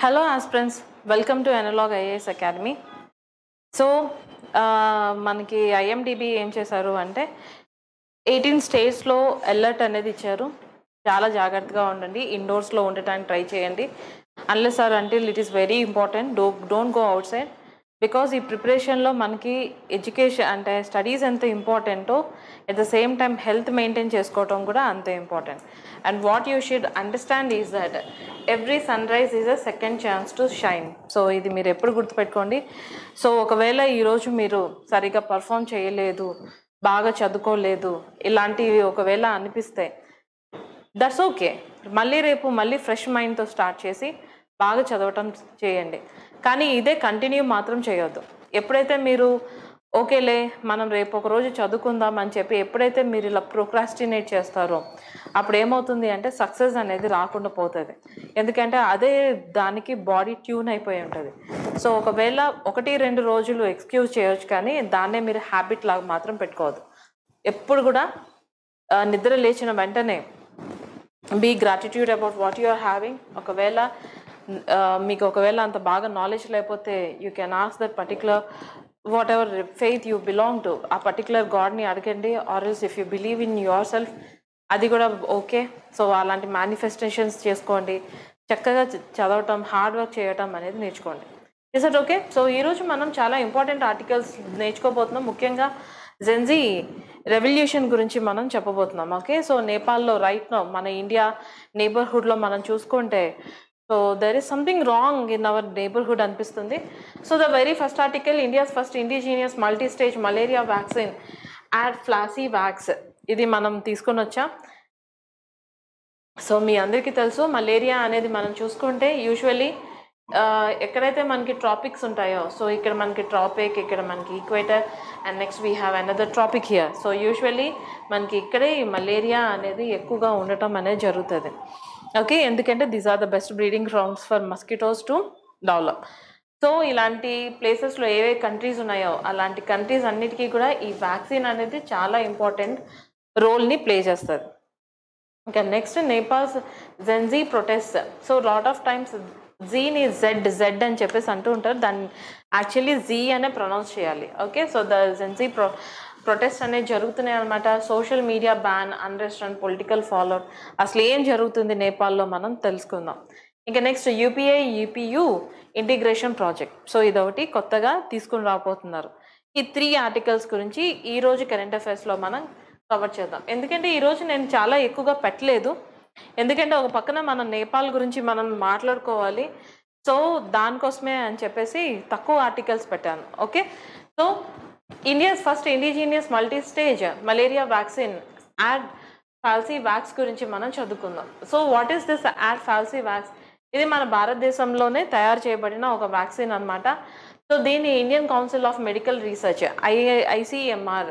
Hello aspirants, welcome to Analog IAS Academy. So, మనకి IMDb ఏం చేశారు అంటే 18 స్టేట్స్లో అలర్ట్ అనేది ఇచ్చారు. చాలా జాగ్రత్తగా ఉండండి, ఇండోర్స్లో ఉండటానికి ట్రై చేయండి. Unless or until it is very important, don't go outside. Because ఈ ప్రిపరేషన్లో మనకి ఎడ్యుకేషన్ అంటే స్టడీస్ ఎంత ఇంపార్టెంటో at the same time health maintain చేసుకోవటం కూడా అంతే important. And what you should understand is that every sunrise is a second chance to shine. So ఇది మీరు ఎప్పుడు గుర్తుపెట్టుకోండి. సో ఒకవేళ ఈరోజు మీరు సరిగ్గా పర్ఫామ్ చేయలేదు, బాగా చదువుకోలేదు, ఇలాంటివి ఒకవేళ అనిపిస్తే దట్స్ ఓకే. మళ్ళీ ఫ్రెష్ మైండ్తో స్టార్ట్ చేసి బాగా చదవటం చేయండి. కానీ ఇదే కంటిన్యూ మాత్రం చేయొద్దు. ఎప్పుడైతే మీరు ఓకేలే మనం రేపు ఒక రోజు చదువుకుందాం అని చెప్పి ఎప్పుడైతే మీరు ఇలా ప్రోక్రాస్టినేట్ చేస్తారో అప్పుడు ఏమవుతుంది అంటే సక్సెస్ అనేది రాకుండా పోతుంది. ఎందుకంటే అదే దానికి బాడీ ట్యూన్ అయిపోయి ఉంటుంది. సో ఒకవేళ 1-2 రోజులు ఎక్స్క్యూజ్ చేయొచ్చు, కానీ దాన్నే మీరు హ్యాబిట్ లాగా మాత్రం పెట్టుకోవద్దు. ఎప్పుడు కూడా నిద్ర లేచిన వెంటనే be gratitude about what you are having. మీకు ఒకవేళ అంత బాగా నాలెడ్జ్ లేకపోతే you can ask that particular whatever faith you belong to, ఆ పర్టికులర్ గాడ్ని అడగండి. Or else if you believe in yourself, అది కూడా ఓకే. సో అలాంటి మేనిఫెస్టేషన్స్ చేసుకోండి, చక్కగా చదవటం, హార్డ్ వర్క్ చేయటం అనేది నేర్చుకోండి. Is it okay? సో ఈరోజు మనం చాలా ఇంపార్టెంట్ ఆర్టికల్స్ నేర్చుకోబోతున్నాం. ముఖ్యంగా జెన్జీ రెవల్యూషన్ గురించి మనం చెప్పబోతున్నాం. ఓకే, సో నేపాల్లో రైట్ నౌ మన ఇండియా నేబర్హుడ్లో మనం చూసుకుంటే so there is something wrong in our neighbourhood అనిపిస్తుంది. So the very first article, India's first indigenous multistage malaria vaccine AdFalciVax, ఇది మనం తీసుకొని వచ్చాం. సో మీ అందరికీ తెలుసు మలేరియా అనేది మనం చూసుకుంటే యూజువల్లీ ఎక్కడైతే మనకి ట్రాపిక్స్ ఉంటాయో, సో ఇక్కడ మనకి ట్రాపిక్, ఇక్కడ మనకి equator, and next we have another tropic here. So usually మనకి ఇక్కడే ఈ మలేరియా అనేది ఎక్కువగా ఉండటం అనేది జరుగుతుంది. ఓకే, ఎందుకంటే these are the best breeding grounds for mosquitoes to develop. So ఇలాంటి ప్లేసెస్లో ఏవే కంట్రీస్ ఉన్నాయో అలాంటి కంట్రీస్ అన్నిటికీ కూడా ఈ వ్యాక్సిన్ అనేది చాలా ఇంపార్టెంట్ రోల్ని ప్లే చేస్తుంది. ఇంకా next Nepal's Gen Z protest. So lot of times జీని జెడ్ అని చెప్పేసి అంటూ ఉంటారు, దాన్ని యాక్చువల్లీ జీ అనే ప్రొనౌన్స్ చేయాలి. Okay, so the Gen Z protest అనేది జరుగుతున్నాయి అనమాట. Social media ban, unrest and political fallout. అసలు ఏం జరుగుతుంది నేపాల్లో మనం తెలుసుకుందాం. ఇంకా next UPI UPU integration project. So ఇదొకటి కొత్తగా తీసుకుని రాబోతున్నారు. ఈ 3 ఆర్టికల్స్ గురించి ఈరోజు కరెంట్ అఫైర్స్లో మనం కవర్ చేద్దాం. ఎందుకంటే ఈరోజు నేను చాలా ఎక్కువగా పెట్టలేదు, ఎందుకంటే ఒక పక్కన మనం నేపాల్ గురించి మనం మాట్లాడుకోవాలి. సో దానికోసమే అని చెప్పేసి తక్కువ ఆర్టికల్స్ పెట్టాను. Okay, so India's first indigenous multistage malaria vaccine add falsi wax గురించి మనం చదువుకుందాం. So what is this add falsi wax? ఇది మన భారతదేశంలోనే తయారు చేయబడిన ఒక వ్యాక్సిన్ అనమాట. సో దీన్ని Indian council of medical research ICMR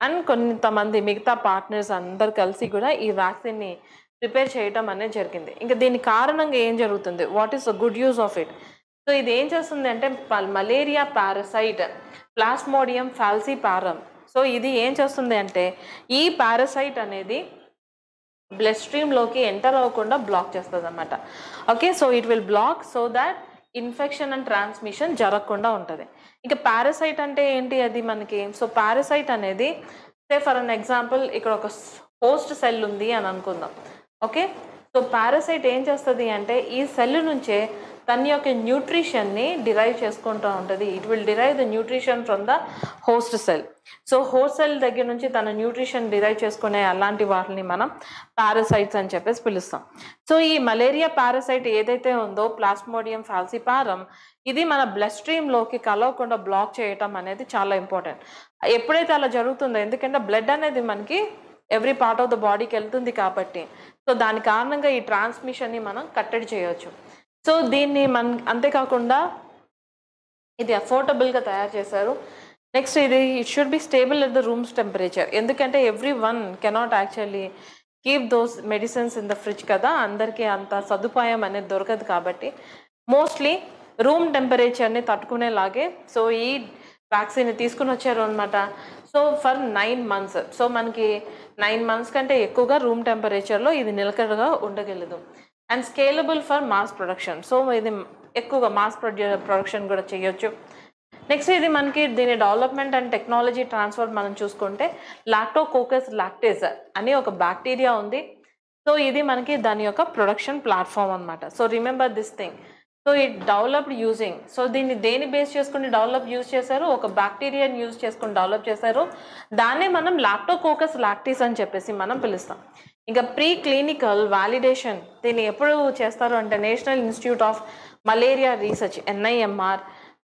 and కొంతమంది మిగతా పార్ట్నర్స్ అందరు కలిసి కూడా ఈ వ్యాక్సిన్ని ప్రిపేర్ చేయటం అనేది జరిగింది. ఇంకా దీని కారణంగా ఏం జరుగుతుంది, what is the good use of it? So ఇది ఏం చేస్తుంది అంటే మలేరియా పారసైట్ ప్లాస్మోడియం ఫాల్సిపారమ్. సో ఇది ఏం చేస్తుంది అంటే ఈ పారసైట్ అనేది బ్లడ్ స్ట్రీమ్లోకి ఎంటర్ అవ్వకుండా బ్లాక్ చేస్తుంది అనమాట. Okay, so it will block so that infection and transmission జరగకుండా ఉంటుంది. ఇంకా పారసైట్ అంటే ఏంటి అది మనకి? సో పారసైట్ అనేది సే ఫర్ అన్ ఎగ్జాంపుల్ ఇక్కడ ఒక హోస్ట్ సెల్ ఉంది అని అనుకుందాం. ఓకే, సో పారసైట్ ఏం చేస్తుంది అంటే ఈ సెల్ నుంచే తన యొక్క న్యూట్రిషన్ని డిరైవ్ చేసుకుంటూ ఉంటుంది. It will derive the nutrition from the host cell. So host cell దగ్గర నుంచి తన న్యూట్రిషన్ డిరైవ్ చేసుకునే అలాంటి వాటిని మనం పారసైట్స్ అని చెప్పేసి పిలుస్తాం. సో ఈ మలేరియా పారసైట్ ఏదైతే ఉందో ప్లాస్మోడియం ఫాల్సిపారమ్, ఇది మన బ్లడ్ స్ట్రీమ్లోకి కలవకుండా బ్లాక్ చేయటం అనేది చాలా ఇంపార్టెంట్. ఎప్పుడైతే అలా జరుగుతుందో, ఎందుకంటే బ్లడ్ అనేది మనకి ఎవ్రీ పార్ట్ ఆఫ్ ద బాడీకి వెళ్తుంది కాబట్టి, సో దాని కారణంగా ఈ ట్రాన్స్మిషన్ని మనం కట్టడి చేయవచ్చు. సో దీన్ని అంతేకాకుండా ఇది అఫోర్డబుల్గా తయారు చేశారు. నెక్స్ట్ ఇది it should be stable at the rooms temperature. ఎందుకంటే every one cannot actually keep those medicines in the fridge కదా, అందరికీ అంత సదుపాయం అనేది దొరకదు కాబట్టి మోస్ట్లీ రూమ్ టెంపరేచర్ని తట్టుకునేలాగే సో ఈ వ్యాక్సిన్ తీసుకుని వచ్చారు అనమాట. So for 9 months. సో మనకి 9 months కంటే ఎక్కువగా రూమ్ టెంపరేచర్లో ఇది నిలకడగా ఉండగలదు. And scalable for mass production. So ఇది ఎక్కువగా మాస్ ప్రొడక్షన్ కూడా చేయొచ్చు. నెక్స్ట్ ఇది మనకి దీని డెవలప్మెంట్ అండ్ టెక్నాలజీ ట్రాన్స్ఫర్ మనం చూసుకుంటే లాక్టోకోకస్ లాక్టేజ్ అని ఒక బ్యాక్టీరియా ఉంది. సో ఇది మనకి దాని యొక్క ప్రొడక్షన్ ప్లాట్ఫామ్ అనమాట. So remember this thing. So it developed using, so దీన్ని దేని బేస్ చేసుకుని యూజ్ చేశారు, ఒక బ్యాక్టీరియాని యూజ్ చేసుకుని డెవలప్ చేశారు. దాన్నే మనం లాక్టోకోకస్ లాక్టీస్ అని చెప్పేసి మనం పిలుస్తాం. ఇంకా ప్రీ క్లినికల్ వాలిడేషన్ దీన్ని ఎప్పుడు చేస్తారు అంటే national institute of malaria research NIMR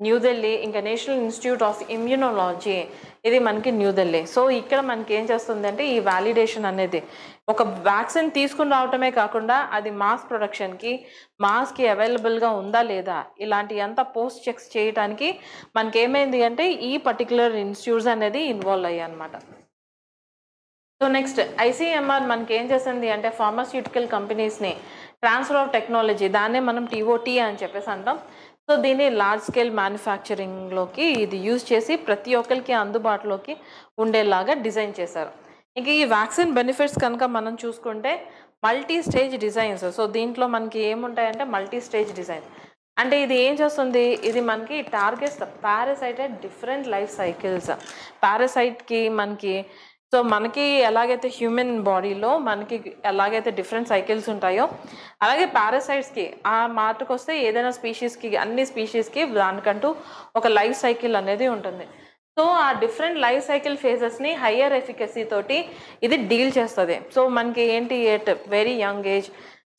New Delhi, ఇంకా నేషనల్ ఇన్స్టిట్యూట్ ఆఫ్ ఇమ్యూనాలజీ ఇది మనకి న్యూఢిల్లీ. సో ఇక్కడ మనకి ఏం చేస్తుంది అంటే ఈ వాలిడేషన్ అనేది ఒక వ్యాక్సిన్ తీసుకుని రావటమే కాకుండా అది మాస్ ప్రొడక్షన్కి మాస్కి అవైలబుల్గా ఉందా లేదా ఇలాంటి అంతా పోస్ట్ చెక్స్ చేయడానికి మనకి ఏమైంది అంటే ఈ పర్టికులర్ ఇన్స్టిట్యూట్స్ అనేది ఇన్వాల్వ్ అయ్యాయి అనమాట. సో నెక్స్ట్ ICMR మనకి ఏం చేసింది అంటే ఫార్మాస్యూటికల్ కంపెనీస్ని ట్రాన్స్ఫర్ ఆఫ్ టెక్నాలజీ, దాన్నే మనం TOT అని చెప్పేసి అంటాం. సో దీన్ని లార్జ్ స్కేల్ మ్యానుఫ్యాక్చరింగ్లోకి ఇది యూజ్ చేసి ప్రతి ఒక్కరికి అందుబాటులోకి ఉండేలాగా డిజైన్ చేశారు. ఇంక ఈ వ్యాక్సిన్ బెనిఫిట్స్ కనుక మనం చూసుకుంటే మల్టీ స్టేజ్ డిజైన్స్. సో దీంట్లో మనకి ఏముంటాయంటే మల్టీ స్టేజ్ డిజైన్ అంటే ఇది ఏం చేస్తుంది, ఇది మనకి targets parasite different life cycles. పారాసైట్కి మనకి సో మనకి ఎలాగైతే హ్యూమన్ బాడీలో మనకి ఎలాగైతే డిఫరెంట్ సైకిల్స్ ఉంటాయో అలాగే పారాసైట్స్కి ఆ మాటకు వస్తే ఏదైనా స్పీషీస్కి అన్ని స్పీషీస్కి దానికంటూ ఒక లైఫ్ సైకిల్ అనేది ఉంటుంది. సో ఆ డిఫరెంట్ లైఫ్ సైకిల్ ఫేజెస్ని హయ్యర్ ఎఫికసీ తోటి ఇది డీల్ చేస్తుంది. సో మనకి ఏంటి at very young age,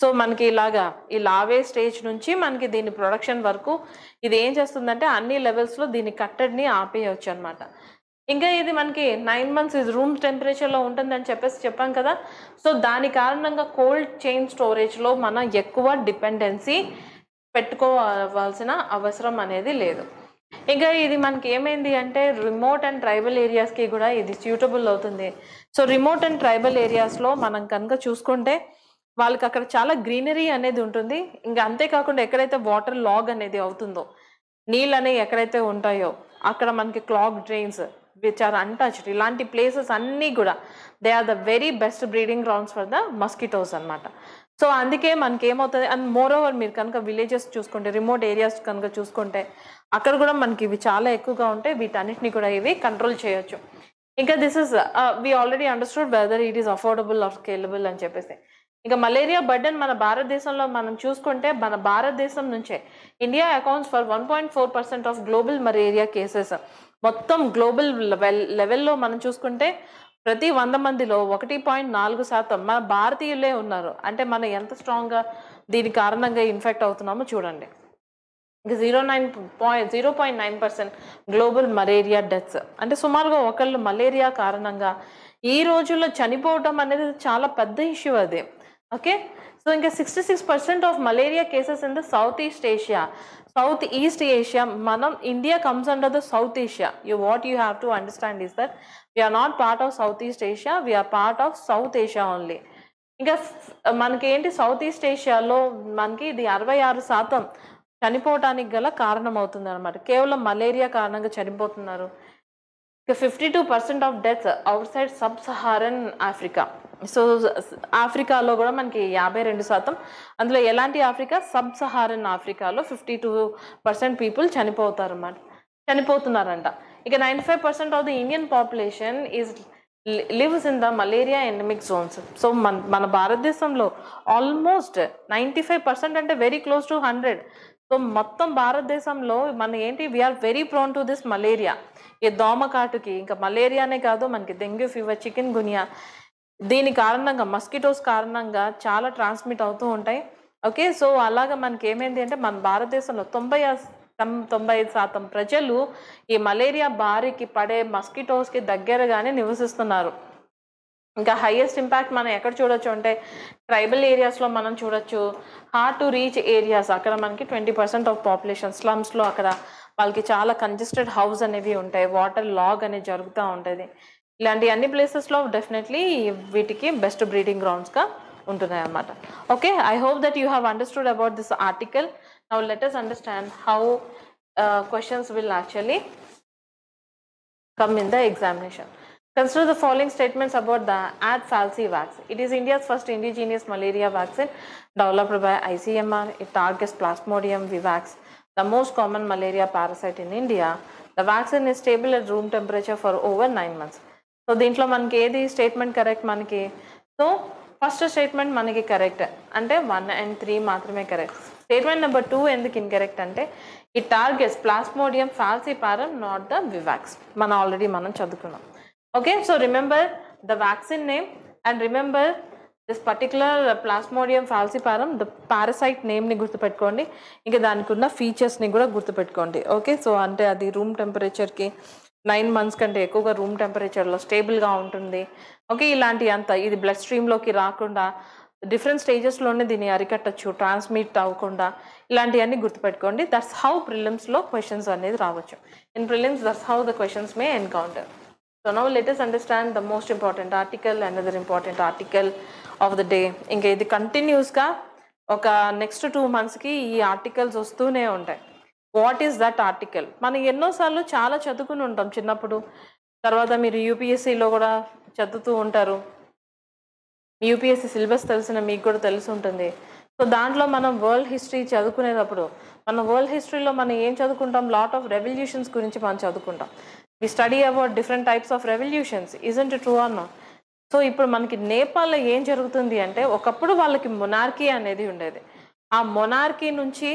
so మనకి ఇలాగా ఈ లావే స్టేజ్ నుంచి మనకి దీని ప్రొడక్షన్ వరకు ఇది ఏం చేస్తుందంటే అన్ని లెవెల్స్లో దీని కట్టడిని ఆపేయచ్చు అనమాట. ఇంకా ఇది మనకి 9 months ఇది రూమ్ టెంపరేచర్లో ఉంటుందని చెప్పాం కదా. సో దాని కారణంగా కోల్డ్ చైన్ స్టోరేజ్లో మనం ఎక్కువ డిపెండెన్సీ పెట్టుకోవాల్సిన అవసరం అనేది లేదు. ఇంకా ఇది మనకి ఏమైంది అంటే రిమోట్ అండ్ ట్రైబల్ ఏరియాస్కి కూడా ఇది సూటబుల్ అవుతుంది. సో రిమోట్ అండ్ ట్రైబల్ ఏరియాస్లో మనం కనుక చూసుకుంటే వాళ్ళకి అక్కడ చాలా గ్రీనరీ అనేది ఉంటుంది. ఇంకా అంతేకాకుండా ఎక్కడైతే వాటర్ లాగ్ అనేది అవుతుందో నీళ్ళు అనేవి ఎక్కడైతే ఉంటాయో అక్కడ మనకి clog drains which are untouched ఇలాంటి ప్లేసెస్ అన్నీ కూడా they are the very best breeding grounds for the mosquitoes అనమాట. సో అందుకే మనకి ఏమవుతుంది అండ్ మోర్ ఓవర్ మీరు కనుక విలేజెస్ చూసుకుంటే రిమోట్ ఏరియాస్ కనుక చూసుకుంటే అక్కడ కూడా మనకి ఇవి చాలా ఎక్కువగా ఉంటాయి. వీటన్నిటిని కూడా ఇవి కంట్రోల్ చేయొచ్చు. ఇంకా this is we already understood whether it is affordable or scalable అని చెప్పేసి. ఇంకా మలేరియా బర్డెన్ మన భారతదేశంలో మనం చూసుకుంటే మన భారతదేశం నుంచే India accounts for 1.4% of global malaria cases. మొత్తం గ్లోబల్ లెవెల్లో మనం చూసుకుంటే ప్రతి 100 మందిలో 1.4% మన భారతీయులే ఉన్నారు. అంటే మనం ఎంత స్ట్రాంగ్గా దీని కారణంగా ఇన్ఫెక్ట్ అవుతున్నామో చూడండి. ఇంకా 0.9% గ్లోబల్ మలేరియా డెత్స్ అంటే సుమారుగా ఒకళ్ళు మలేరియా కారణంగా ఈ రోజుల్లో చనిపోవటం అనేది చాలా పెద్ద ఇష్యూ అది. ఓకే, సో ఇంకా 66% of malaria cases in the South East Asia. మనం India comes under the South Asia. What you have to understand is that we're not part of South East Asia, we're part of South Asia only. ఇంకా మనకి ఏంటి south east ఏషియాలో మనకి ఇది 66% చనిపోవటానికి గల కారణం అవుతుంది అనమాట. కేవలం మలేరియా కారణంగా చనిపోతున్నారు. ఇక 52% of deaths out side sub Saharan Africa. So ఆఫ్రికాలో కూడా మనకి 52%, అందులో ఎలాంటి ఆఫ్రికా సబ్ సహారన్ ఆఫ్రికాలో 52% పీపుల్ చనిపోతున్నారంట. ఇక 95% of the Indian population lives in the malaria endemic zones. So మన భారతదేశంలో ఆల్మోస్ట్ 95% అంటే వెరీ క్లోజ్ టు 100. సో మొత్తం భారతదేశంలో మన ఏంటి we are very prone to this malaria. ఈ దోమకాటుకి ఇంకా మలేరియానే కాదు మనకి డెంగ్యూ ఫీవర్, చికెన్ గునియా దీని కారణంగా మస్కిటోస్ కారణంగా చాలా ట్రాన్స్మిట్ అవుతూ ఉంటాయి. ఓకే, సో అలాగా మనకి ఏమైంది అంటే మన భారతదేశంలో 95% ప్రజలు ఈ మలేరియా బారికి పడే మస్కిటోస్కి దగ్గరగానే నివసిస్తున్నారు. ఇంకా హైయెస్ట్ ఇంపాక్ట్ మనం ఎక్కడ చూడొచ్చు అంటే ట్రైబల్ ఏరియాస్లో మనం చూడొచ్చు. హార్డ్ టు రీచ్ ఏరియాస్ అక్కడ మనకి 20% ఆఫ్ పాపులేషన్ స్లమ్స్లో అక్కడ వాళ్ళకి చాలా కంజెస్టెడ్ హౌస్ అనేవి ఉంటాయి, వాటర్ లాగ్ అనేది జరుగుతూ ఉంటుంది. ఇలాంటి అన్ని ప్లేసెస్లో డెఫినెట్లీ వీటికి బెస్ట్ బ్రీడింగ్ గ్రౌండ్స్గా ఉంటున్నాయి అన్నమాట. Okay, I hope that you have understood about this article. Now let us understand how questions will actually come in the examination. Consider the following statements about the Ad-Falcivax. It is India's first indigenous malaria vaccine developed by ICMR. It targets Plasmodium vivax, the most common malaria parasite in India. The vaccine is stable at room temperature for over 9 months. So, దీంట్లో మనకి ఏది statement correct మనకి? So first statement మనకి correct అంటే 1 and 3 మాత్రమే correct. Statement number 2 ఎందుకు incorrect అంటే it targets plasmodium falciparum not the vivax. మనం చదువుకున్నాం. Okay, so remember the vaccine name and remember this particular Plasmodium falciparum, the parasite name ni గుర్తుపెట్టుకోండి. ఇంకా దానికి ఉన్న ఫీచర్స్ ని కూడా గుర్తుపెట్టుకోండి. ఓకే, సో అంటే అది రూమ్ టెంపరేచర్ కి 9 months కంటే ఎక్కువగా రూమ్ టెంపరేచర్లో స్టేబుల్గా ఉంటుంది. ఓకే, ఇలాంటి అంతా ఇది బ్లడ్ స్ట్రీమ్లోకి రాకుండా డిఫరెంట్ స్టేజెస్లోనే దీన్ని అరికట్టచ్చు, ట్రాన్స్మిట్ అవ్వకుండా, ఇలాంటివన్నీ గుర్తుపెట్టుకోండి. దట్స్ హౌ ప్రిలిమ్స్లో క్వశ్చన్స్ అనేది రావచ్చు. In prelims that's how the questions May encounter. So now let us understand the most important article, another important article of the day. ఇంకా ఇది కంటిన్యూస్గా ఒక నెక్స్ట్ 2 monthsకి ఈ ఆర్టికల్స్ వస్తూనే ఉంటాయి. What is that article? మనం ఎన్నోసార్లు చాలా చదువుకుని ఉంటాం చిన్నప్పుడు. తర్వాత మీరు యూపీఎస్సీలో కూడా చదువుతూ ఉంటారు. యూపీఎస్సీ సిలబస్ తెలిసిన మీకు కూడా తెలిసి ఉంటుంది. సో దాంట్లో మనం వరల్డ్ హిస్టరీ చదువుకునేటప్పుడు మన వరల్డ్ హిస్టరీలో మనం ఏం చదువుకుంటాం? లాట్ ఆఫ్ రెవల్యూషన్స్ గురించి మనం చదువుకుంటాం. We study about different types of revolutions, isn't it true or not? So ఇప్పుడు మనకి నేపాల్లో ఏం జరుగుతుంది అంటే ఒకప్పుడు వాళ్ళకి మొనార్కీ అనేది ఉండేది. ఆ మొనార్కీ నుంచి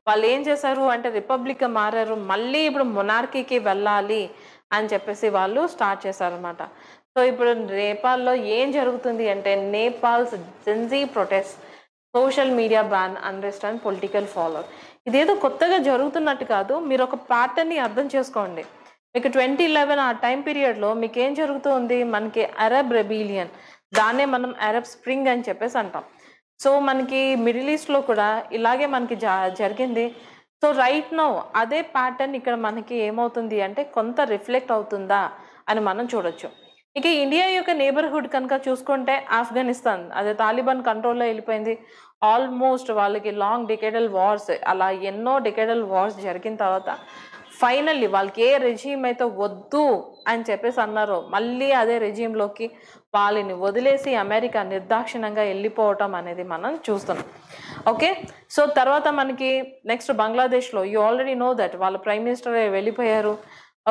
వాళ్ళు ఏం చేశారు అంటే రిపబ్లిక్గా మారారు. మళ్ళీ ఇప్పుడు మొనార్కీకి వెళ్ళాలి అని చెప్పేసి వాళ్ళు స్టార్ట్ చేశారనమాట. సో ఇప్పుడు నేపాల్లో ఏం జరుగుతుంది అంటే Nepal's Gen Z protest, social media ban, unrest and political follower. ఇదేదో కొత్తగా జరుగుతున్నట్టు కాదు, మీరు ఒక ప్యాటర్న్ని అర్థం చేసుకోండి. మీకు 2011 ఆ టైం పీరియడ్లో మీకు ఏం జరుగుతుంది? మనకి అరబ్ రెబీలియన్, దాన్నే మనం అరబ్ స్ప్రింగ్ అని చెప్పేసి అంటాం. సో మనకి మిడిల్ ఈస్ట్లో కూడా ఇలాగే మనకి జరిగింది. సో రైట్ నౌ అదే ప్యాటర్న్ ఇక్కడ మనకి ఏమవుతుంది అంటే కొంత రిఫ్లెక్ట్ అవుతుందా అని మనం చూడొచ్చు. ఇక ఇండియా యొక్క నేబర్హుడ్ కనుక చూసుకుంటే ఆఫ్ఘనిస్తాన్, అదే తాలిబాన్ కంట్రోల్లో వెళ్ళిపోయింది. ఆల్మోస్ట్ వాళ్ళకి లాంగ్ డికేడల్ వార్స్, అలా ఎన్నో డికేడల్ వార్స్ జరిగిన తర్వాత ఫైనల్లీ వాళ్ళకి ఏ రెజీమ్ అయితే వద్దు అని చెప్పేసి అన్నారో మళ్ళీ అదే రెజీమ్లోకి వాళ్ళని వదిలేసి అమెరికా నిర్దాక్షిణంగా వెళ్ళిపోవటం అనేది మనం చూస్తున్నాం. ఓకే, సో తర్వాత మనకి నెక్స్ట్ బంగ్లాదేశ్లో యూ ఆల్రెడీ నో దట్ వాళ్ళ ప్రైమ్ మినిస్టర్ వెళ్ళిపోయారు.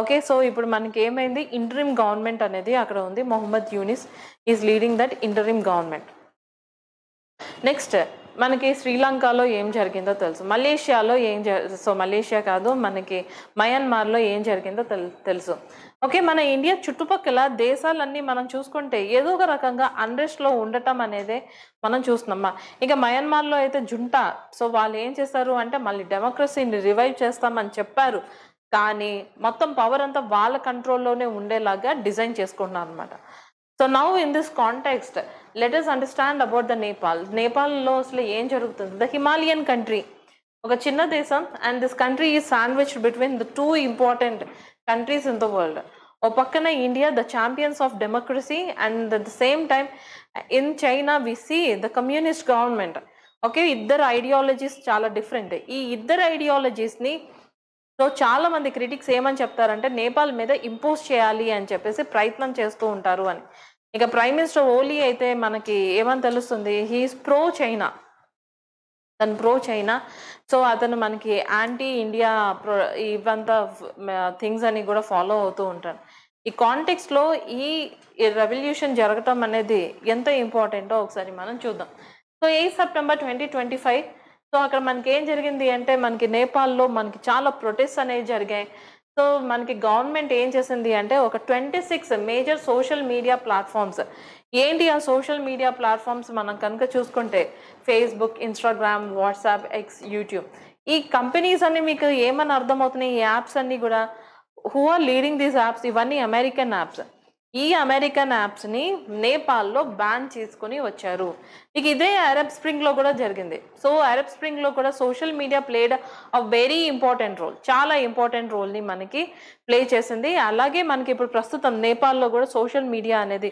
ఓకే, సో ఇప్పుడు మనకి ఏమైంది? ఇంటరిమ్ గవర్నమెంట్ అనేది అక్కడ ఉంది. Mohammad Yunus is leading that interim government. Next మనకి శ్రీలంకలో ఏం జరిగిందో తెలుసు. మలేషియాలో మలేషియా కాదు, మనకి మయన్మార్లో ఏం జరిగిందో తెలుసు. ఓకే, మన ఇండియా చుట్టుపక్కల దేశాలన్నీ మనం చూసుకుంటే ఏదో ఒక రకంగా అన్రెస్ట్లో ఉండటం అనేదే మనం చూస్తున్నామా. ఇక మయన్మార్లో అయితే జుంటా, సో వాళ్ళు ఏం చేస్తారు అంటే మళ్ళీ డెమోక్రసీని రివైవ్ చేస్తామని చెప్పారు, కానీ మొత్తం పవర్ అంతా వాళ్ళ కంట్రోల్లోనే ఉండేలాగా డిజైన్ చేసుకుంటున్నారు అనమాట. So now in this context let us understand about the Nepal. నేపాల్లో అసలు ఏం జరుగుతుంది? ద హిమాలయన్ కంట్రీ, ఒక చిన్న దేశం, and this country is sandwiched between the 2 important countries in the world. ఓ పక్కన India the champions of democracy, and at the same time in China we see the communist government. Okay, ఇద్దరు ideologies చాలా different. ఈ ఇద్దరు ఐడియాలజీస్ని so చాలా మంది critics ఏమని చెప్తారంటే నేపాల్ మీద ఇంపోజ్ చేయాలి అని చెప్పేసి ప్రయత్నం చేస్తూ ఉంటారు అని. ఇక ప్రైమ్ మినిస్టర్ ఓలీ అయితే మనకి ఏమని తెలుస్తుంది? హీఈస్ ప్రో చైనా, తను ప్రో చైనా. సో అతను మనకి యాంటీ ఇండియా ఇవంతా థింగ్స్ అని కూడా ఫాలో అవుతూ ఉంటారు. ఈ కాంటెక్స్ట్లో ఈ రెవల్యూషన్ జరగటం అనేది ఎంత ఇంపార్టెంటో ఒకసారి మనం చూద్దాం. సో 8 September 2025 సో అక్కడ మనకి ఏం జరిగింది అంటే మనకి నేపాల్లో మనకి చాలా ప్రొటెస్ట్ అనేవి జరిగాయి. సో మనకి గవర్నమెంట్ ఏం చేసింది అంటే ఒక 26 మేజర్ సోషల్ మీడియా ప్లాట్ఫామ్స్. ఏంటి ఆ సోషల్ మీడియా ప్లాట్ఫామ్స్ మనం కనుక చూసుకుంటే Facebook, Instagram, WhatsApp, X, YouTube, ఈ కంపెనీస్ అన్ని మీకు ఏమని అర్థమవుతున్నాయి? ఈ యాప్స్ అన్నీ కూడా who are leading these apps? ఇవన్నీ అమెరికన్ యాప్స్. ఈ అమెరికన్ యాప్స్ని నేపాల్లో బ్యాన్ చేసుకొని వచ్చారు. మీకు ఇదే అరబ్ స్ప్రింగ్లో కూడా జరిగింది. సో అరబ్ స్ప్రింగ్లో కూడా social media played a very important role, చాలా ఇంపార్టెంట్ రోల్ని మనకి ప్లే చేసింది. అలాగే మనకి ఇప్పుడు ప్రస్తుతం నేపాల్లో కూడా సోషల్ మీడియా అనేది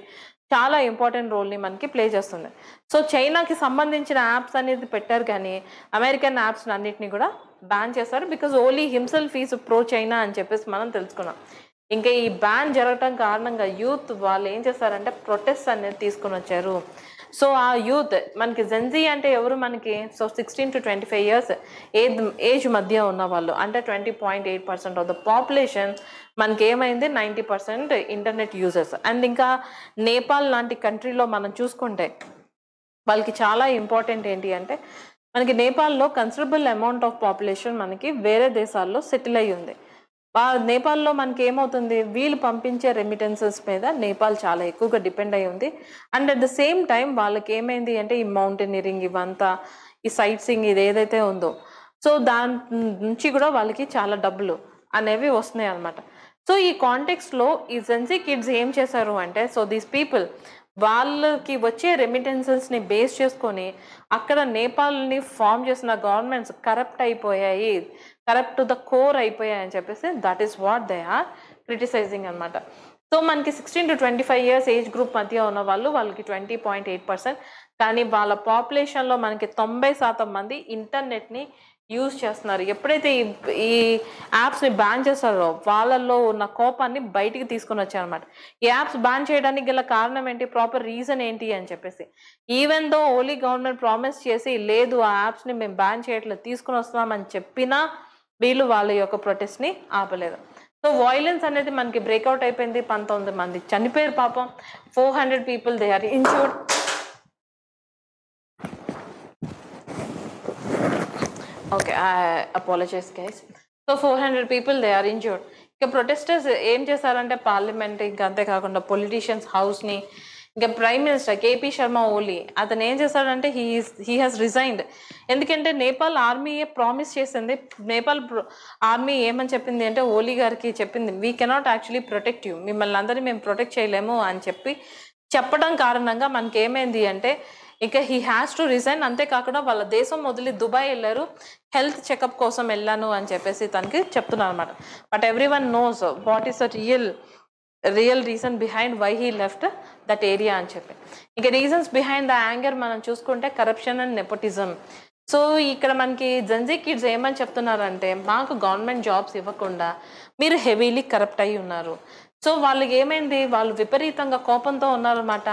చాలా ఇంపార్టెంట్ రోల్ని మనకి ప్లే చేస్తుంది. సో చైనాకి సంబంధించిన యాప్స్ అనేది పెట్టారు, కానీ అమెరికన్ యాప్స్ అన్నిటిని కూడా బ్యాన్ చేశారు. Because Oli himself is pro China అని చెప్పేసి మనం తెలుసుకున్నాం. ఇంకా ఈ బ్యాన్ జరగటం కారణంగా యూత్ వాళ్ళు ఏం చేస్తారంటే ప్రొటెస్ట్ అనేది తీసుకుని వచ్చారు. సో ఆ యూత్ మనకి జెన్జీ అంటే ఎవరు మనకి, సో 16 to 25 years ఏజ్ మధ్య ఉన్న వాళ్ళు, అంటే 20.8% ఆఫ్ ద పాపులేషన్ మనకి ఏమైంది 90% ఇంటర్నెట్ యూజర్స్. అండ్ ఇంకా నేపాల్ లాంటి కంట్రీలో మనం చూసుకుంటే వాళ్ళకి చాలా ఇంపార్టెంట్ ఏంటి అంటే, మనకి నేపాల్లో కన్సిడరబుల్ అమౌంట్ ఆఫ్ పాపులేషన్ మనకి వేరే దేశాల్లో సెటిల్ అయ్యి ఉంది. నేపాల్లో మనకి ఏమవుతుంది, వీళ్ళు పంపించే రెమిటెన్సెస్ మీద నేపాల్ చాలా ఎక్కువగా డిపెండ్ అయి ఉంది. And at the same time వాళ్ళకి ఏమైంది అంటే ఈ మౌంటైనరింగ్ ఇవంతా, ఈ సైట్ సీయింగ్ ఇది ఏదైతే ఉందో, సో దాని నుంచి కూడా వాళ్ళకి చాలా డబ్బులు అనేవి వస్తున్నాయి అనమాట. సో ఈ కాంటెక్స్లో ఈ జెన్జీ కిడ్స్ ఏం చేశారు అంటే, సో దీస్ పీపుల్ వాళ్ళకి వచ్చే రెమిటెన్సెస్ని బేస్ చేసుకొని అక్కడ నేపాల్ని ఫామ్ చేసిన గవర్నమెంట్స్ కరప్ట్ అయిపోయాయి, కరప్ట్ టు ద కోర్ అయిపోయాయి అని చెప్పేసి that is what they are criticising అనమాట. సో మనకి 16 to 25 years ఏజ్ గ్రూప్ మధ్య ఉన్న వాళ్ళకి 20.8%, కానీ వాళ్ళ పాపులేషన్లో మనకి 90% మంది ఇంటర్నెట్ని యూజ్ చేస్తున్నారు. ఎప్పుడైతే ఈ యాప్స్ని బ్యాన్ చేస్తారో వాళ్ళల్లో ఉన్న కోపాన్ని బయటికి తీసుకొని వచ్చారనమాట. ఈ యాప్స్ బ్యాన్ చేయడానికి గల కారణం ఏంటి, ప్రాపర్ రీజన్ ఏంటి అని చెప్పేసి, even though only government promise చేసి లేదు ఆ యాప్స్ని మేము బ్యాన్ చేయట్లేదు తీసుకుని వస్తున్నామని చెప్పినా వీళ్ళు వాళ్ళ యొక్క ప్రొటెస్ట్ని ఆపలేదు. సో వైలెన్స్ అనేది మనకి బ్రేక్అవుట్ అయిపోయింది. 19 మంది చనిపోయారు పాపం. 400 people they are injured. Okay, I apologise guys. So 400 people they are injured. ఇంకా ప్రొటెస్టర్స్ ఏం చేశారంటే పార్లమెంట్, ఇంకా అంతేకాకుండా పొలిటీషియన్స్ హౌస్ని, ఇంకా ప్రైమ్ మినిస్టర్ కేపీ శర్మ ఓలీ అతను ఏం చేశాడంటే హీ హాజ్ రిజైన్డ్. ఎందుకంటే నేపాల్ ఆర్మీయే ప్రామిస్ చేసింది. నేపాల్ ఆర్మీ ఏమని చెప్పింది అంటే ఓలీ గారికి చెప్పింది, we cannot actually protect you, మిమ్మల్ని అందరినీ మేము ప్రొటెక్ట్ చేయలేము అని చెప్పడం కారణంగా మనకి ఏమైంది అంటే ఇక హీ హ్యాస్ టు రిజైన్. అంతేకాకుండా వాళ్ళ దేశం వదిలి దుబాయ్ వెళ్ళారు, హెల్త్ చెకప్ కోసం వెళ్ళాను అని చెప్పేసి తనకి చెప్తున్నారు అనమాట. But everyone knows what is the real reason behind why he left that area అని చెప్పి. ఇక రీజన్స్ బిహైండ్ ద యాంగర్ మనం చూసుకుంటే కరప్షన్ అండ్ నెపోటిజం. సో ఇక్కడ మనకి జెన్జీ కిడ్స్ ఏమని చెప్తున్నారంటే, మాకు గవర్నమెంట్ జాబ్స్ ఇవ్వకుండా మీరు హెవీలీ కరప్ట్ అయి ఉన్నారు. సో వాళ్ళకి ఏమైంది, వాళ్ళు విపరీతంగా కోపంతో ఉన్నారన్నమాట.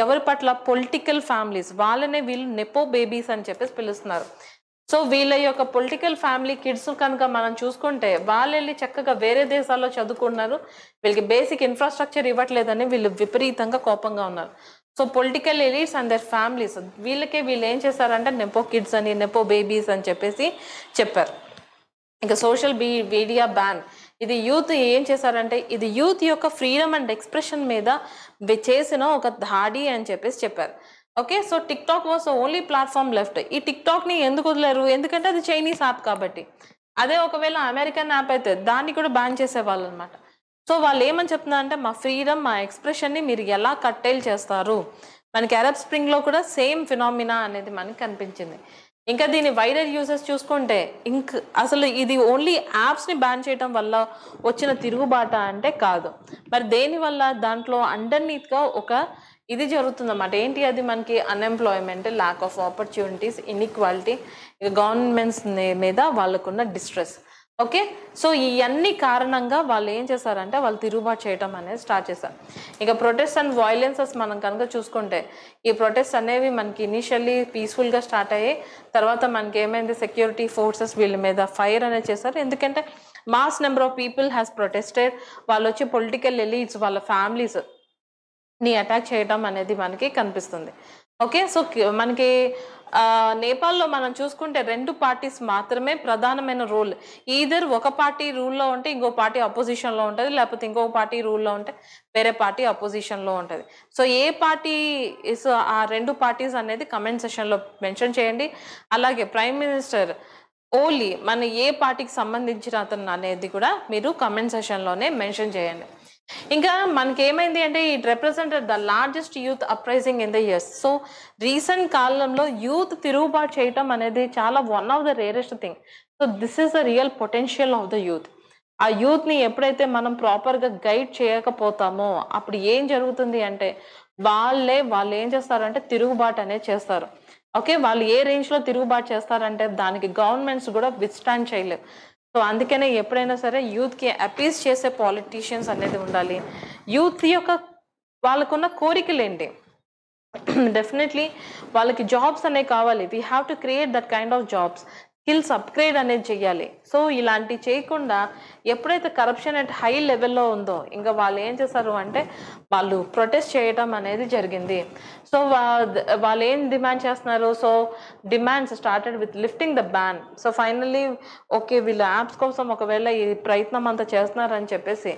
ఎవరి పట్ల, పొలిటికల్ ఫ్యామిలీస్ వాళ్ళనే వీళ్ళు నెపో బేబీస్ అని చెప్పేసి పిలుస్తున్నారు. సో వీళ్ళ యొక్క పొలిటికల్ ఫ్యామిలీ కిడ్స్ కనుక మనం చూసుకుంటే వాళ్ళు వెళ్ళి చక్కగా వేరే దేశాల్లో చదువుకున్నారు, వీళ్ళకి బేసిక్ ఇన్ఫ్రాస్ట్రక్చర్ ఇవ్వట్లేదని వీళ్ళు విపరీతంగా కోపంగా ఉన్నారు. So political elites and their families వీళ్ళు ఏం చేశారంటే నెపో కిడ్స్ అని, నెపో బేబీస్ అని చెప్పేసి చెప్పారు. ఇంకా సోషల్ మీడియా బ్యాన్, ఇది యూత్ ఏం చేశారంటే ఇది యూత్ యొక్క ఫ్రీడమ్ అండ్ ఎక్స్ప్రెషన్ మీద చేసిన ఒక దాడి అని చెప్పేసి చెప్పారు. Okay, so tick talk was only platform left. ఈ టిక్ టాక్ని ఎందుకు వదిలేరు, ఎందుకంటే అది చైనీస్ యాప్ కాబట్టి. అదే ఒకవేళ అమెరికన్ యాప్ అయితే దాన్ని కూడా బ్యాన్ చేసేవాళ్ళు అనమాట. సో వాళ్ళు ఏమని చెప్తున్నారంటే మా ఫ్రీడమ్, మా ఎక్స్ప్రెషన్ని మీరు ఎలా కట్టేల్ చేస్తారు. మనకి అరబ్ స్ప్రింగ్లో కూడా సేమ్ ఫినామినా అనేది మనకి కనిపించింది. ఇంకా దీని వైడర్ యూజెస్ చూసుకుంటే అసలు ఇది ఓన్లీ యాప్స్ని బ్యాన్ చేయడం వల్ల వచ్చిన తిరుగుబాట అంటే కాదు. మరి దేనివల్ల, దాంట్లో అండర్నీత్గా ఒక ఇది జరుగుతుందన్నమాట. ఏంటి అది, మనకి unemployment, lack of opportunities, inequality, governments మీద వాళ్ళకున్న డిస్ట్రెస్. ఓకే, సో ఇవన్నీ కారణంగా వాళ్ళు ఏం చేశారంటే వాళ్ళు తిరుగుబాటు చేయడం అనేది స్టార్ట్ చేశారు. ఇక ప్రొటెస్ట్ అండ్ వైలెన్సెస్ మనం కనుక చూసుకుంటే ఈ ప్రొటెస్ట్ అనేవి మనకి ఇనిషియల్లీ పీస్ఫుల్గా స్టార్ట్ అయ్యాయి. తర్వాత మనకి ఏమైంది, సెక్యూరిటీ ఫోర్సెస్ వీళ్ళ మీద ఫైర్ అనేది చేశారు. ఎందుకంటే mass number of people has protested. వాళ్ళు వచ్చి పొలిటికల్ ఎలీట్స్ వాళ్ళ ఫ్యామిలీస్ ని అటాక్ చేయడం అనేది మనకి కనిపిస్తుంది. ఓకే, సో మనకి నేపాల్లో మనం చూసుకుంటే 2 పార్టీస్ మాత్రమే ప్రధానమైన రోల్. ఈదర్ ఒక పార్టీ రూల్లో ఉంటే ఇంకో పార్టీ అపోజిషన్లో ఉంటుంది, లేకపోతే ఇంకొక పార్టీ రూల్లో ఉంటే వేరే పార్టీ అపోజిషన్లో ఉంటుంది. సో ఏ పార్టీ ఆ 2 పార్టీస్ అనేది కమెంట్ సెషన్లో మెన్షన్ చేయండి. అలాగే ప్రైమ్ మినిస్టర్ ఓలీ మన ఏ పార్టీకి సంబంధించిన అతను అనేది కూడా మీరు కమెంట్ సెషన్లోనే మెన్షన్ చేయండి. ఇంకా మనకి ఏమైంది అంటే it represented the largest youth uprising in the years. So recent కాలంలో యూత్ తిరుగుబాటు చేయటం అనేది చాలా one of the rarest thing. So this is the real potential of the youth. ఆ యూత్ని ఎప్పుడైతే మనం ప్రాపర్గా గైడ్ చేయకపోతామో అప్పుడు ఏం జరుగుతుంది అంటే వాళ్ళు ఏం చేస్తారంటే తిరుగుబాటు అనేది చేస్తారు. ఓకే, వాళ్ళు ఏ రేంజ్లో తిరుగుబాటు చేస్తారంటే దానికి గవర్నమెంట్స్ కూడా విత్స్టాండ్ చేయలేవు. సో అందుకనే ఎప్పుడైనా సరే యూత్కి అపీస్ చేసే పాలిటీషియన్స్ అనేది ఉండాలి. యూత్ యొక్క వాళ్ళకున్న కోరికలు ఏంటి, డెఫినెట్లీ వాళ్ళకి జాబ్స్ అనేవి కావాలి. We have to create that kind of jobs. Skills upgrade అనేది చెయ్యాలి. సో ఇలాంటివి చేయకుండా ఎప్పుడైతే కరప్షన్ అట్ హై లెవెల్లో ఉందో ఇంకా వాళ్ళు ఏం చేస్తారు అంటే వాళ్ళు ప్రొటెస్ట్ చేయడం అనేది జరిగింది. సో వాళ్ళు ఏం డిమాండ్ చేస్తున్నారు, so demands started with lifting the ban. So finally okay వీళ్ళు యాప్స్ కోసం ఒకవేళ ఈ ప్రయత్నం అంతా చేస్తున్నారని చెప్పేసి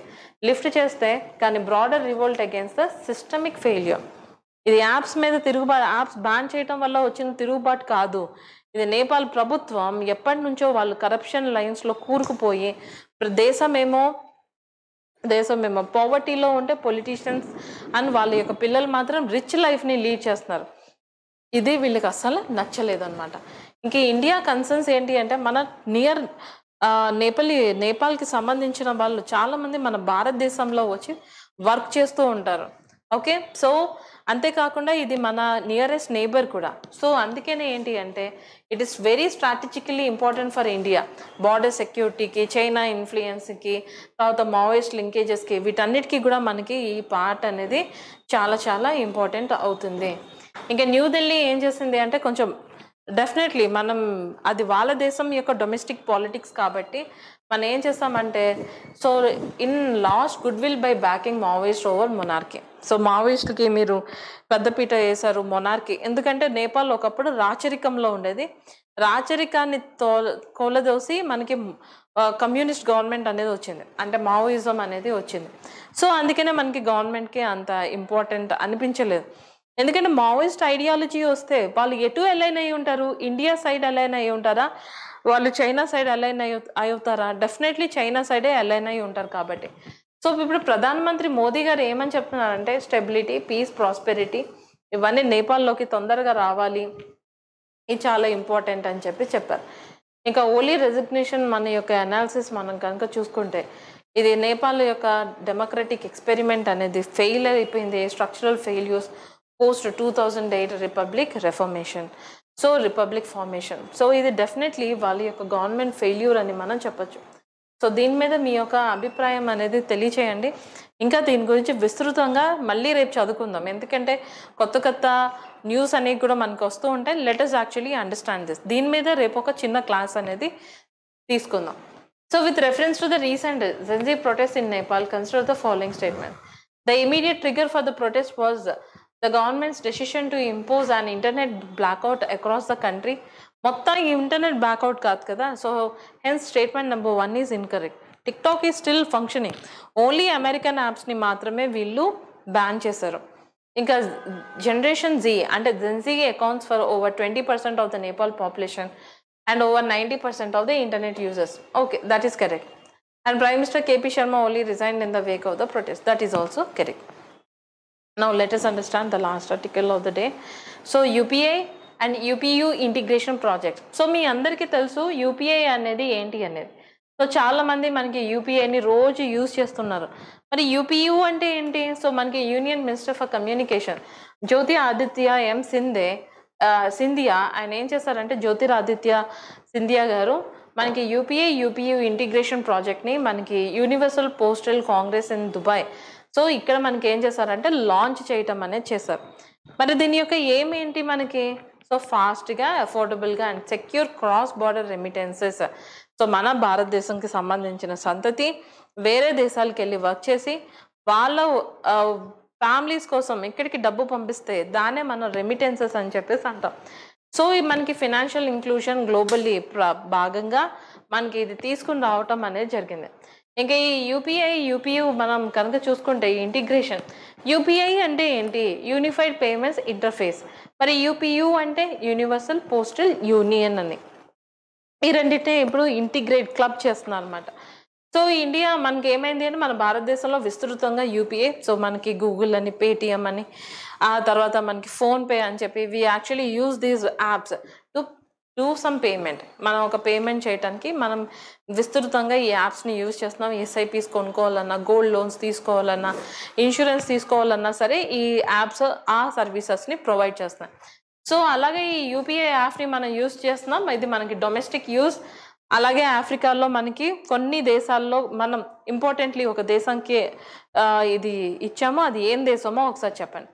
లిఫ్ట్ చేస్తే, కానీ broader revolt against the systemic failure. ఇది యాప్స్ మీద తిరుగుబాటు, యాప్స్ బ్యాన్ చేయడం వల్ల వచ్చిన తిరుగుబాటు కాదు. ఇది నేపాల్ ప్రభుత్వం ఎప్పటి నుంచో వాళ్ళు కరప్షన్ లైన్స్లో కూరుకుపోయి దేశమేమో పావర్టీలో ఉంటే పొలిటీషియన్స్ అండ్ వాళ్ళ యొక్క పిల్లలు మాత్రం రిచ్ లైఫ్ని లీడ్ చేస్తున్నారు. ఇది వీళ్ళకి అస్సలు నచ్చలేదు అనమాట. ఇంక ఇండియా కన్సర్న్స్ ఏంటి అంటే మన నియర్ నేపాల్కి సంబంధించిన వాళ్ళు చాలామంది మన భారతదేశంలో వచ్చి వర్క్ చేస్తూ ఉంటారు. ఓకే, సో అంతేకాకుండా ఇది మన నియరెస్ట్ నేబర్ కూడా. సో అందుకనే ఏంటి అంటే it is very strategically important for India. Border సెక్యూరిటీకి, చైనా ఇన్ఫ్లుయెన్స్కి, తర్వాత మావోయిస్ట్ లింకేజెస్కి, వీటన్నిటికీ కూడా మనకి ఈ పార్ట్ అనేది చాలా చాలా ఇంపార్టెంట్ అవుతుంది. ఇంకా న్యూఢిల్లీ ఏం చేసింది అంటే కొంచెం డెఫినెట్లీ మనం అది వాళ్ళ దేశం యొక్క డొమెస్టిక్ పాలిటిక్స్ కాబట్టి మనం ఏం చేస్తామంటే so in lost good will by backing Maoist over monarchy. So మావోయిస్ట్కి మీరు పెద్దపీట వేశారు మొనార్కీ, ఎందుకంటే నేపాల్ ఒకప్పుడు రాచరికంలో ఉండేది. రాచరికాన్ని కోలదోసి మనకి కమ్యూనిస్ట్ గవర్నమెంట్ అనేది వచ్చింది, అంటే మావోయిజం అనేది వచ్చింది. సో అందుకనే మనకి గవర్నమెంట్కి అంత ఇంపార్టెంట్ అనిపించలేదు. ఎందుకంటే మావోయిస్ట్ ఐడియాలజీ వస్తే వాళ్ళు ఎటు అలైన్ అయి ఉంటారు, ఇండియా సైడ్ అలైన్ అయి ఉంటారా, వాళ్ళు చైనా సైడ్ అలైన్ అవుతారా? డెఫినెట్లీ చైనా సైడే అలైన్ అయి ఉంటారు. కాబట్టి సో ఇప్పుడు ప్రధానమంత్రి మోదీ గారు ఏమని చెప్తున్నారంటే స్టెబిలిటీ, పీస్, ప్రాస్పెరిటీ ఇవన్నీ నేపాల్లోకి తొందరగా రావాలి, ఇది చాలా ఇంపార్టెంట్ అని చెప్పారు. ఇంకా ఓలీ రెసిగ్నేషన్ మన యొక్క అనాలిసిస్ మనం కనుక చూసుకుంటే ఇది నేపాల్ యొక్క డెమోక్రటిక్ ఎక్స్పెరిమెంట్ అనేది ఫెయిల్ అయిపోయింది. Structural failures post 2008 republic reformation, so republic formation. So ఇది డెఫినెట్లీ వాళ్ళ యొక్క గవర్నమెంట్ ఫెయిల్యూర్ అని మనం చెప్పచ్చు. సో దీని మీద మీ యొక్క అభిప్రాయం అనేది తెలియచేయండి. ఇంకా దీని గురించి విస్తృతంగా మళ్ళీ రేపు చదువుకుందాం, ఎందుకంటే కొత్త కొత్త న్యూస్ అనేవి కూడా మనకు వస్తూ ఉంటాయి. Let us actually understand this. దీని మీద రేపు ఒక చిన్న క్లాస్ అనేది తీసుకుందాం. So with reference to the recent Gen Z protests in Nepal, consider the following statement. The immediate trigger for the protest was the government's decision to impose an internet blackout across the country. మొత్తం internet blackout కాదు కదా. So hence statement number 1 is incorrect. TikTok is still functioning. Only American యాప్స్ని మాత్రమే వీళ్ళు ban చేశారు. ఇంకా generation Z అంటే Gen Z accounts for over 20% of the Nepal population and over 90% of the internet users. Okay, that is correct. And Prime Minister KP Sharma only resigned in the wake of the protest. That is also correct. Now let us understand the last article of the day. So UPI and UPU integration project. So మీ అందరికీ తెలుసు UPI అనేది ఏంటి అనేది. So చాలామంది మనకి UPIని రోజు use చేస్తున్నారు. మరి UPU అంటే ఏంటి? సో మనకి union minister for communication Jyotiraditya Scindia ఆయన ఏం చేస్తారంటే జ్యోతిరాదిత్య సింధియా గారు మనకి UPU ఇంటిగ్రేషన్ ప్రాజెక్ట్ని మనకి universal postal Congress in Dubai, so ఇక్కడ మనకి ఏం చేశారంటే లాంచ్ చేయటం అనేది చేశారు. మరి దీని యొక్క ఏంటి మనకి? సో ఫాస్ట్గా, అఫోర్డబుల్గా and secure cross border remittances. So మన భారతదేశంకి సంబంధించిన సంతతి వేరే దేశాలకు వెళ్ళి వర్క్ చేసి వాళ్ళ ఫ్యామిలీస్ కోసం ఇక్కడికి డబ్బు పంపిస్తే దాన్నే మనం రెమిటెన్సెస్ అని చెప్పేసి అంటాం. సో మనకి ఫినాన్షియల్ ఇంక్లూషన్ గ్లోబల్లీ భాగంగా మనకి ఇది తీసుకుని రావటం అనేది జరిగింది. ఇంకా ఈ UPU మనం కనుక చూసుకుంటే ఇంటిగ్రేషన్, UPI అంటే ఏంటి? Unified payments interface. మరి UPU అంటే యూనివర్సల్ పోస్టల్ యూనియన్ అని. ఈ రెండింటినీ ఇప్పుడు ఇంటిగ్రేట్ క్లబ్ చేస్తున్నారు అనమాట. సో ఇండియా మనకి ఏమైంది అంటే మన భారతదేశంలో విస్తృతంగా UPI, సో మనకి గూగుల్ అని, పేటిఎం అని, ఆ తర్వాత మనకి ఫోన్పే అని చెప్పి we actually use these apps to do some payment. మనం ఒక పేమెంట్ చేయడానికి మనం విస్తృతంగా ఈ యాప్స్ని యూజ్ చేస్తున్నాం. SIPs కొనుక్కోవాలన్నా, గోల్డ్ లోన్స్ తీసుకోవాలన్నా, ఇన్సూరెన్స్ తీసుకోవాలన్నా సరే ఈ యాప్స్ ఆ సర్వీసెస్ని ప్రొవైడ్ చేస్తున్నాయి. సో అలాగే ఈ UPI యాప్ని మనం యూజ్ చేస్తున్నాం. ఇది మనకి డొమెస్టిక్ యూజ్ అలాగే ఆఫ్రికాలో మనకి కొన్ని దేశాల్లో మనం ఇంపార్టెంట్లీ ఒక దేశంకి ఇది ఇచ్చామో, అది ఏం దేశమో ఒకసారి చెప్పండి.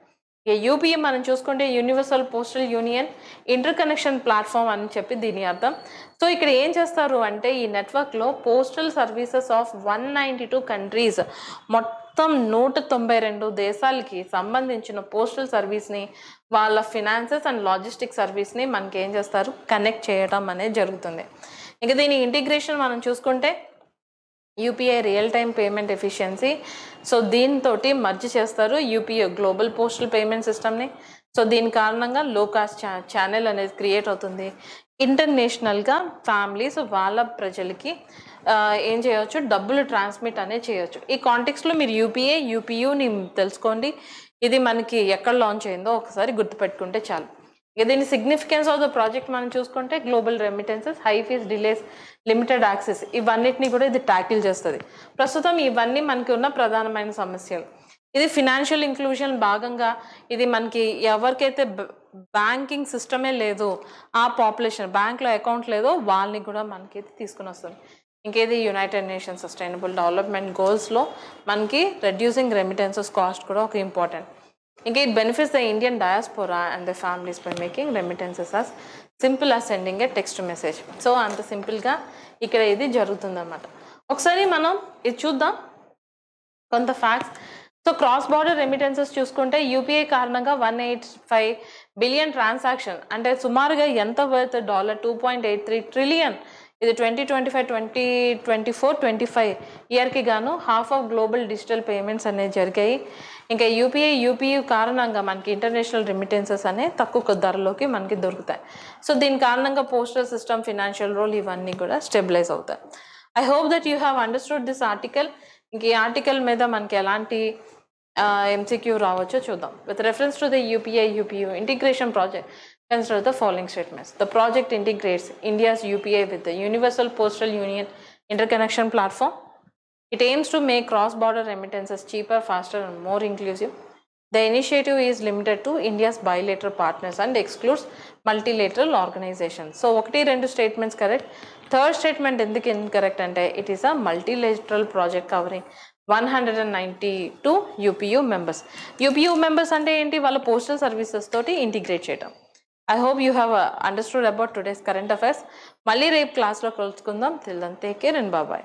యూపీఏ మనం చూసుకుంటే universal postal union inter connection platform అని చెప్పి దీని అర్థం. సో ఇక్కడ ఏం చేస్తారు అంటే ఈ నెట్వర్క్లో పోస్టల్ సర్వీసెస్ ఆఫ్ 192 కంట్రీస్, మొత్తం 192 దేశాలకి సంబంధించిన పోస్టల్ సర్వీస్ని, వాళ్ళ ఫినాన్సెస్ అండ్ లాజిస్టిక్ సర్వీస్ని మనకి ఏం చేస్తారు, కనెక్ట్ చేయడం అనేది జరుగుతుంది. ఇంకా దీని ఇంటిగ్రేషన్ మనం చూసుకుంటే UPI real time payment efficiency, so దీంతో మర్జ్ చేస్తారు యూపీఐ గ్లోబల్ పోస్టల్ పేమెంట్ సిస్టమ్ని. సో దీని కారణంగా లో కాస్ట్ ఛానల్ అనేది క్రియేట్ అవుతుంది. ఇంటర్నేషనల్గా ఫ్యామిలీస్ వాళ్ళ ప్రజలకి ఏం చేయవచ్చు, డబ్బులు ట్రాన్స్మిట్ అనేది చేయొచ్చు. ఈ కాంటెక్స్లో మీరు యూపీయూని తెలుసుకోండి. ఇది మనకి ఎక్కడ లాంచ్ అయిందో ఒకసారి గుర్తుపెట్టుకుంటే చాలు. ఇక దీని సిగ్నిఫికెన్స్ ఆఫ్ ద ప్రాజెక్ట్ మనం చూసుకుంటే global remittances, high fees delays, limited access, ఇవన్నిటిని కూడా ఇది ట్యాకిల్ చేస్తుంది. ప్రస్తుతం ఇవన్నీ మనకి ఉన్న ప్రధానమైన సమస్యలు. ఇది ఫినాన్షియల్ ఇంక్లూజన్ భాగంగా ఇది మనకి ఎవరికైతే బ్యాంకింగ్ సిస్టమే లేదో, ఆ పాపులేషన్ బ్యాంక్లో అకౌంట్ లేదో వాళ్ళని కూడా మనకి తీసుకుని వస్తుంది. ఇంకేది యునైటెడ్ నేషన్స్ సస్టైనబుల్ డెవలప్మెంట్ గోల్స్లో మనకి రెడ్యూసింగ్ రెమిటెన్సెస్ కాస్ట్ కూడా ఒక ఇంపార్టెంట్. ఇంకా it benefits the Indian diaspora and the families by making remittances as simple as sending A text message. So అంత సింపుల్గా ఇక్కడ ఇది జరుగుతుందన్నమాట. ఒకసారి మనం ఇది చూద్దాం కొంత facts. So cross border remittances చూసుకుంటే యూపీఐ కారణంగా 185 బిలియన్ ట్రాన్సాక్షన్, అంటే సుమారుగా ఎంత వర్త్ $2.83 ట్రిలియన్, ఇది 2025 ఇయర్కి గాను half of global digital payments అనేవి జరిగాయి. ఇంకా యూపీయూ కారణంగా మనకి ఇంటర్నేషనల్ రెమిటెన్సెస్ అనేవి తక్కువ ధరలోకి మనకి దొరుకుతాయి. సో దీని కారణంగా పోస్టల్ సిస్టమ్, ఫినాన్షియల్ రోల్ ఇవన్నీ కూడా స్టెబిలైజ్ అవుతాయి. I hope that you have understood this article. ఇంక ఈ ఆర్టికల్ మీద మనకి ఎలాంటి MCQ రావచ్చో చూద్దాం. With reference to the UPU integration project, consider the following statements. The project integrates India's UPI with the Universal Postal Union Interconnection Platform. It aims to make cross-border remittances cheaper, faster, and more inclusive. The initiative is limited to India's bilateral partners and excludes multilateral organizations. So, ఒకటి రెండు statements correct. Third statement ఎందుకు incorrect అంటే it is a multilateral project covering 192 UPU members. UPU members అంటే ఏంటి, వాళ్ళ postal services తోటి integrate చేయడం. I hope you have understood about today's current affairs. మళ్ళీ రేపు క్లాస్లో కలుసుకుందాం. Till then, take care and bye-bye.